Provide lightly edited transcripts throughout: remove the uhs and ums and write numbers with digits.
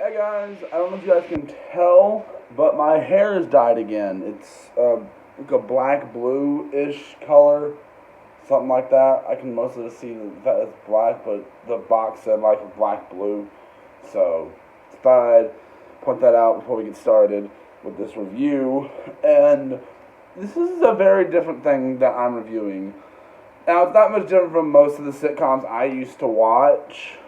Hey guys, I don't know if you guys can tell, but my hair is dyed again. It's like a black blue-ish color, something like that. I can mostly see that it's black, but the box said like black blue. So, thought I'd point that out before we get started with this review. And this is a very different thing that I'm reviewing. Now, it's not much different from most of the sitcoms I used to watch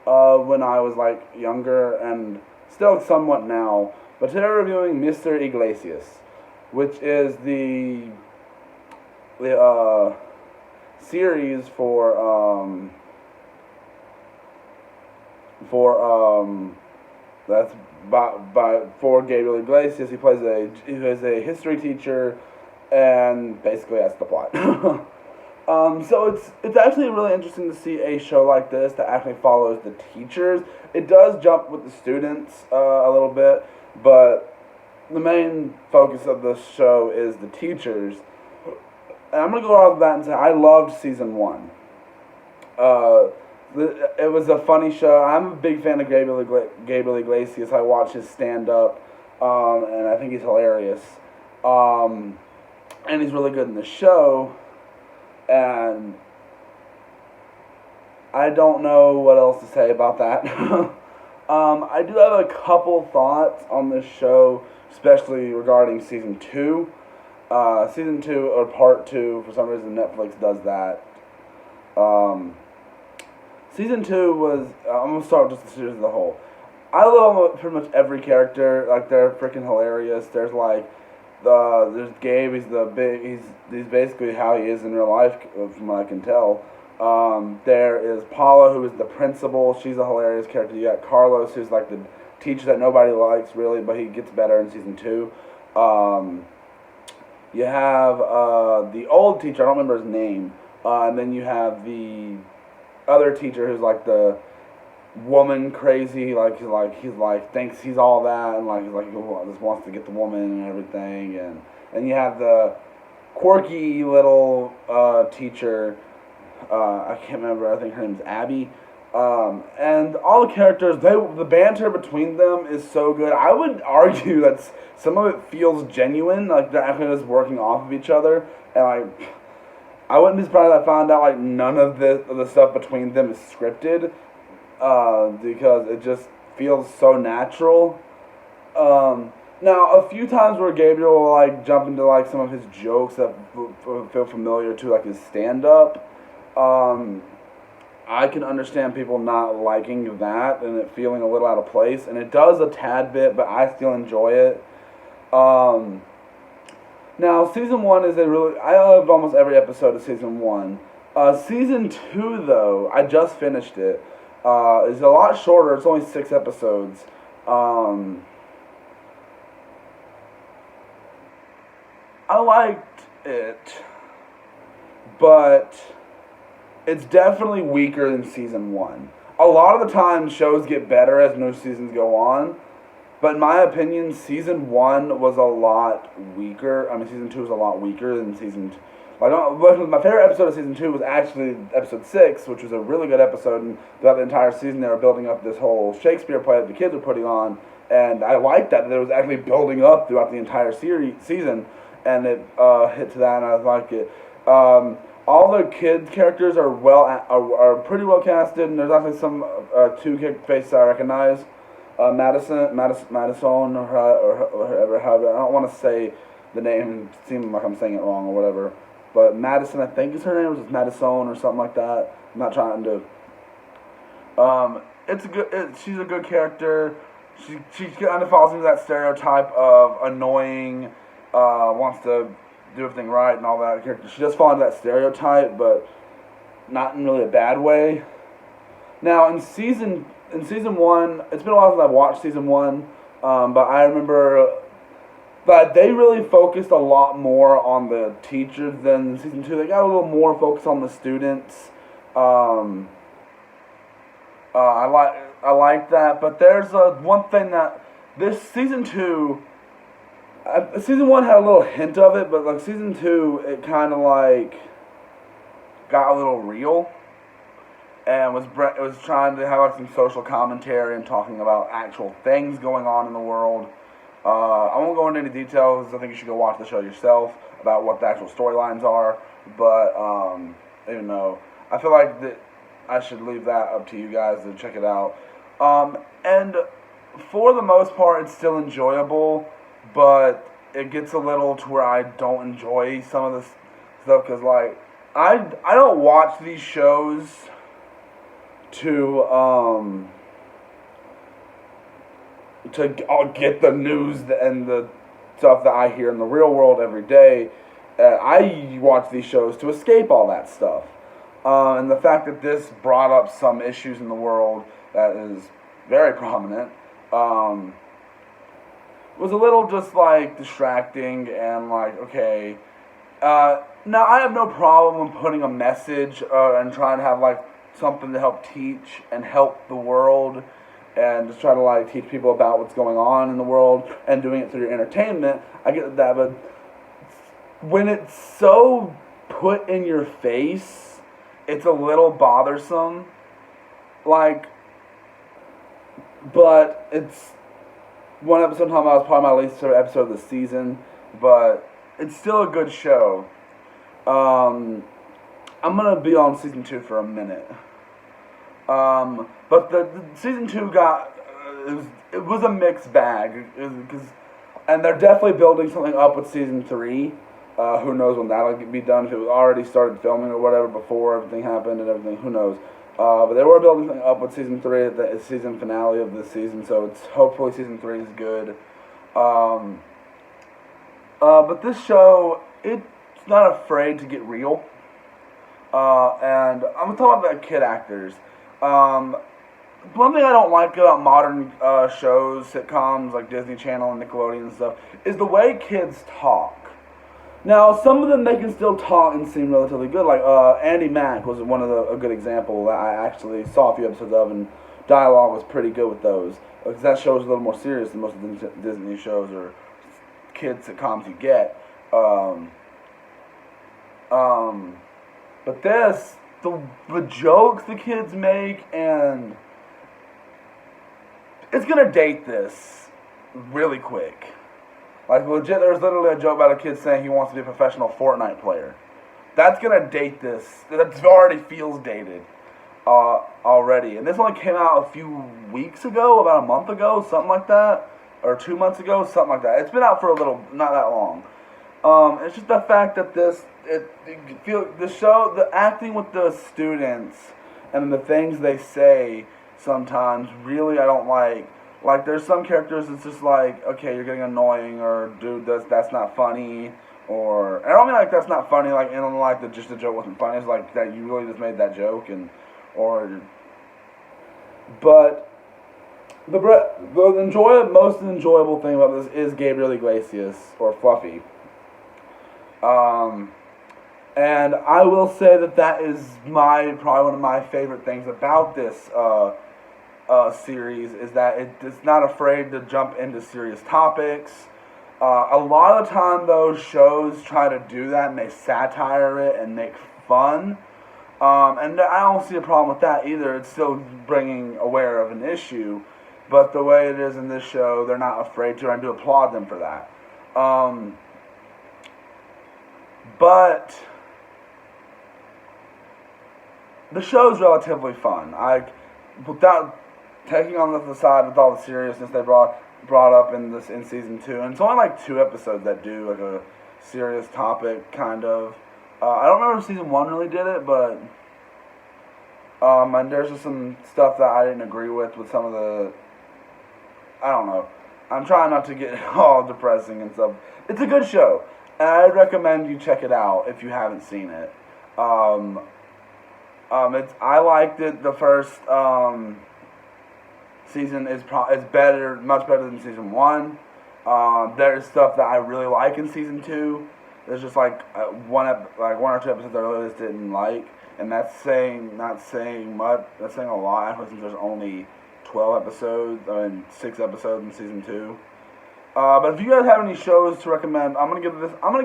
when I was like younger and still somewhat now. But today we're reviewing Mr. Iglesias, which is the series for that's by for Gabriel Iglesias. He is a history teacher, and basically that's the plot. So it's actually really interesting to see a show like this that actually follows the teachers. It does jump with the students a little bit, but the main focus of the show is the teachers. And I'm gonna go off of that and say I loved season one. It was a funny show. I'm a big fan of Gabriel Iglesias. I watch his stand up, and I think he's hilarious. And he's really good in the show. And I don't know what else to say about that. I do have a couple thoughts on this show, especially regarding season 2. Season 2, or part 2, for some reason Netflix does that. Season 2 was, I'm going to start with just the series as a whole. I love pretty much every character. Like, they're freaking hilarious. There's like, there's Gabe. He's basically how he is in real life, from what I can tell. There is Paula, who is the principal. She's a hilarious character. You got Carlos, who's like the teacher that nobody likes really, but he gets better in season 2. You have the old teacher. I don't remember his name. And then you have the other teacher who's like the woman crazy, he's like thinks he's all that, and like he just wants to get the woman and everything, and you have the quirky little teacher, I can't remember, I think her name's Abby, and all the characters, the banter between them is so good. I would argue that some of it feels genuine, like they're actually just working off of each other, and like I wouldn't be surprised if I found out like none of the stuff between them is scripted. Because it just feels so natural. Now, a few times where Gabriel will like jump into like some of his jokes that feel familiar to like his stand-up, I can understand people not liking that and it feeling a little out of place, and it does a tad bit, but I still enjoy it. Now, season 1 is I loved almost every episode of season 1. Season 2, though, I just finished it. Is a lot shorter. It's only 6 episodes. I liked it, but it's definitely weaker than season 1. A lot of the time, shows get better as new seasons go on, but in my opinion, season 1 was a lot weaker. I mean, season 2 was a lot weaker than season 2. My favorite episode of season 2 was actually episode 6, which was a really good episode, and throughout the entire season they were building up this whole Shakespeare play that the kids were putting on, and I liked that it was actually building up throughout the entire season, and it hit to that, and I liked it. All the kids' characters are pretty well casted, and there's actually some two faces I recognize. Madison, or however, I don't want to say the name, it seems like I'm saying it wrong or whatever. But Madison, I think is her name, or just Madison or something like that. I'm not trying to. She's a good character. She kind of falls into that stereotype of annoying, wants to do everything right and all that character. She does fall into that stereotype, but not in really a bad way. Now in season 1, it's been a while since I've watched season 1, but I remember. But they really focused a lot more on the teachers than in season 2. They got a little more focused on the students. I like that. But there's one thing that this season 2, season 1 had a little hint of it, but like season 2, it kind of like got a little real. and was trying to have like some social commentary and talking about actual things going on in the world. I won't go into any details. I think you should go watch the show yourself about what the actual storylines are. But I feel like that I should leave that up to you guys to check it out. And for the most part, it's still enjoyable, but it gets a little to where I don't enjoy some of this stuff because like I don't watch these shows to get the news and the stuff that I hear in the real world every day. I watch these shows to escape all that stuff. And the fact that this brought up some issues in the world that is very prominent was a little just like distracting and like, okay. Now, I have no problem with putting a message and trying to have like something to help teach and help the world and just try to like teach people about what's going on in the world and doing it through your entertainment. I get that, but when it's so put in your face, it's a little bothersome. Like, but it's one episode talking about it's probably my least favorite episode of the season, but it's still a good show. I'm gonna be on season 2 for a minute. But the season 2 got it was a mixed bag and they're definitely building something up with season 3. Who knows when that'll be done? If it was already started filming or whatever before everything happened and everything, who knows? But they were building something up with season 3, the season finale of this season. So it's hopefully season 3 is good. But this show, it's not afraid to get real. And I'm gonna talk about the kid actors. One thing I don't like about modern shows, sitcoms like Disney Channel and Nickelodeon and stuff, is the way kids talk. Now, some of them they can still talk and seem relatively good. Like Andy Mack was a good example that I actually saw a few episodes of, and dialogue was pretty good with those. Because that show is a little more serious than most of the Disney shows or kid sitcoms you get. But this, the jokes the kids make, and it's gonna date this really quick. Like legit, there's literally a joke about a kid saying he wants to be a professional Fortnite player. That's gonna date this. That already feels dated already. And this only came out a few weeks ago, about a month ago, something like that, or 2 months ago, something like that. It's been out for a little, not that long. It's just the fact that the acting with the students and the things they say sometimes really I don't like. Like there's some characters it's just like, okay, you're getting annoying, or dude, that's not funny, or and I don't mean like that's not funny, like and like the joke wasn't funny. It's like that you really just made that joke but the most enjoyable thing about this is Gabriel Iglesias, or Fluffy. And I will say that is probably one of my favorite things about this series is that it's not afraid to jump into serious topics. A lot of the time, those shows try to do that and they satire it and make fun. And I don't see a problem with that either. It's still bringing aware of an issue. But the way it is in this show, they're not afraid to, and I do applaud them for that. But the show's relatively fun. Without taking on the side with all the seriousness they brought up in season 2, and it's only like 2 episodes that do like a serious topic kind of. I don't remember if season 1 really did it, but and there's just some stuff that I didn't agree with some of the. I don't know. I'm trying not to get all depressing and stuff. It's a good show, and I'd recommend you check it out if you haven't seen it. I liked it. The first season is better, much better than season 1. There's stuff that I really like in season 2. There's just like one or 2 episodes I really just didn't like, and not saying much. That's saying a lot, since there's only 12 episodes and 6 episodes in season 2. But if you guys have any shows to recommend, I'm gonna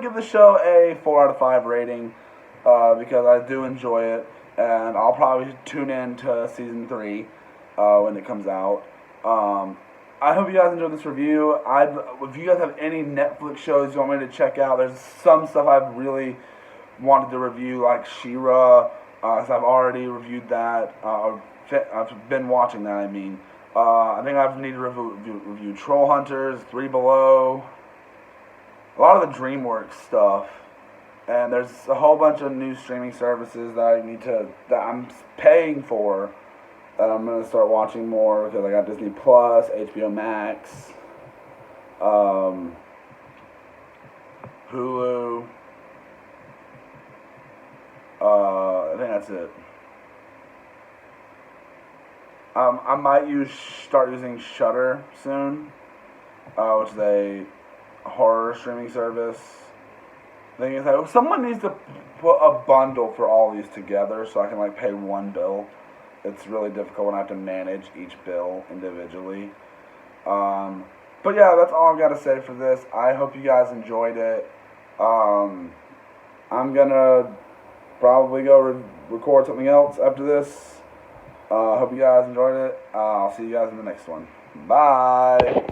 give this show a 4 out of 5 rating because I do enjoy it. and I'll probably tune in to season 3 when it comes out. I hope you guys enjoyed this review. If you guys have any Netflix shows you want me to check out, there's some stuff I've really wanted to review, like She-Ra. So I've already reviewed that. I've been watching that, I mean. I think I need to review Troll Hunters, 3 Below, a lot of the DreamWorks stuff. And there's a whole bunch of new streaming services that I'm paying for, that I'm gonna start watching more, because I got Disney Plus, HBO Max, Hulu. I think that's it. I might start using Shudder soon, which is a horror streaming service. Thing is that someone needs to put a bundle for all these together so I can like pay one bill. It's really difficult when I have to manage each bill individually. But yeah, that's all I've got to say for this. I hope you guys enjoyed it. I'm gonna probably go record something else after this. Hope you guys enjoyed it. I'll see you guys in the next one. Bye.